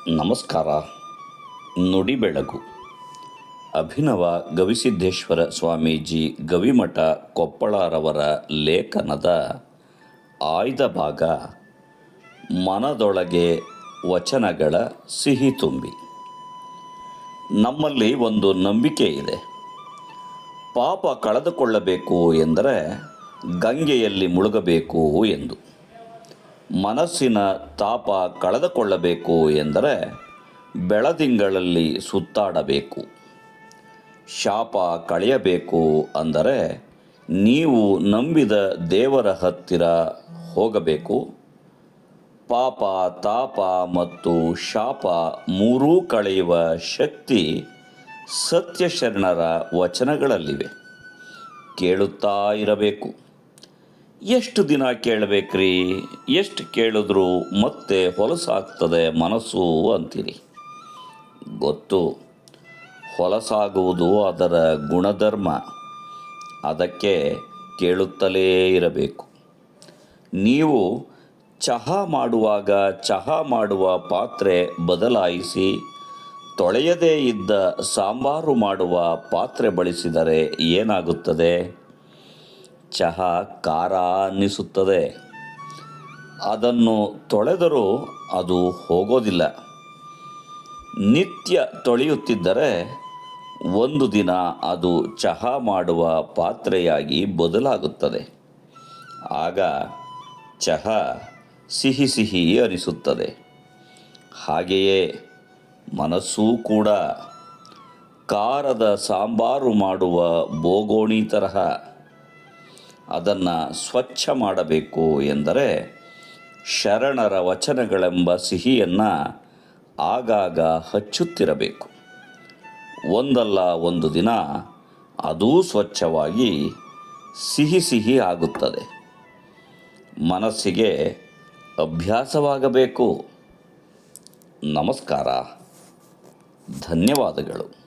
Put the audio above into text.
ನಮಸ್ಕಾರ. ನುಡಿ ಬೆಳಗು. ಅಭಿನವ ಗವಿಸಿದ್ದೇಶ್ವರ ಸ್ವಾಮೀಜಿ ಗವಿಮಠ ಕೊಪ್ಪಳರವರ ಲೇಖನದ ಆಯ್ದ ಭಾಗ ಮನದೊಳಗೆ ವಚನಗಳ ಸಿಹಿ ತುಂಬಿ. ನಮ್ಮಲ್ಲಿ ಒಂದು ನಂಬಿಕೆ ಇದೆ. ಪಾಪ ಕಳೆದುಕೊಳ್ಳಬೇಕು ಎಂದರೆ ಗಂಗೆಯಲ್ಲಿ ಮುಳುಗಬೇಕು ಎಂದು. ಮನಸ್ಸಿನ ತಾಪ ಕಳೆದುಕೊಳ್ಳಬೇಕು ಎಂದರೆ ಬೆಳದಿಂಗಳಲ್ಲಿ ಸುತ್ತಾಡಬೇಕು. ಶಾಪ ಕಳೆಯಬೇಕು ಅಂದರೆ ನೀವು ನಂಬಿದ ದೇವರ ಹತ್ತಿರ ಹೋಗಬೇಕು. ಪಾಪ, ತಾಪ ಮತ್ತು ಶಾಪ ಮೂರೂ ಕಳೆಯುವ ಶಕ್ತಿ ಸತ್ಯಶರಣರ ವಚನಗಳಲ್ಲಿವೆ. ಕೇಳುತ್ತಾ ಇರಬೇಕು. ಎಷ್ಟು ದಿನ ಕೇಳಬೇಕ್ರಿ? ಎಷ್ಟು ಕೇಳಿದ್ರೂ ಮತ್ತೆ ಹೊಲಸಾಗ್ತದೆ ಮನಸ್ಸು ಅಂತೀರಿ. ಗೊತ್ತು, ಹೊಲಸಾಗುವುದು ಅದರ ಗುಣಧರ್ಮ. ಅದಕ್ಕೆ ಕೇಳುತ್ತಲೇ ಇರಬೇಕು. ನೀವು ಚಹಾ ಮಾಡುವಾಗ ಚಹಾ ಮಾಡುವ ಪಾತ್ರೆ ಬದಲಾಯಿಸಿ ತೊಳೆಯದೇ ಇದ್ದ ಸಾಂಬಾರು ಮಾಡುವ ಪಾತ್ರೆ ಬಳಸಿದರೆ ಏನಾಗುತ್ತದೆ? ಚಹಾ ಖಾರ ಅನ್ನಿಸುತ್ತದೆ. ಅದನ್ನು ತೊಳೆದರೂ ಅದು ಹೋಗೋದಿಲ್ಲ. ನಿತ್ಯ ತೊಳೆಯುತ್ತಿದ್ದರೆ ಒಂದು ದಿನ ಅದು ಚಹಾ ಮಾಡುವ ಪಾತ್ರೆಯಾಗಿ ಬದಲಾಗುತ್ತದೆ. ಆಗ ಚಹಾ ಸಿಹಿ ಸಿಹಿ ಅನಿಸುತ್ತದೆ. ಹಾಗೆಯೇ ಮನಸ್ಸೂ ಕೂಡ ಖಾರದ ಸಾಂಬಾರು ಮಾಡುವ ಬೋಗೋಣಿ ತರಹ. ಅದನ್ನು ಸ್ವಚ್ಛ ಮಾಡಬೇಕು ಎಂದರೆ ಶರಣರ ವಚನಗಳೆಂಬ ಸಿಹಿಯನ್ನು ಆಗಾಗ ಹಚ್ಚುತ್ತಿರಬೇಕು. ಒಂದಲ್ಲ ಒಂದು ದಿನ ಅದೂ ಸ್ವಚ್ಛವಾಗಿ ಸಿಹಿ ಸಿಹಿ ಆಗುತ್ತದೆ. ಮನಸ್ಸಿಗೆ ಅಭ್ಯಾಸವಾಗಬೇಕು. ನಮಸ್ಕಾರ. ಧನ್ಯವಾದಗಳು.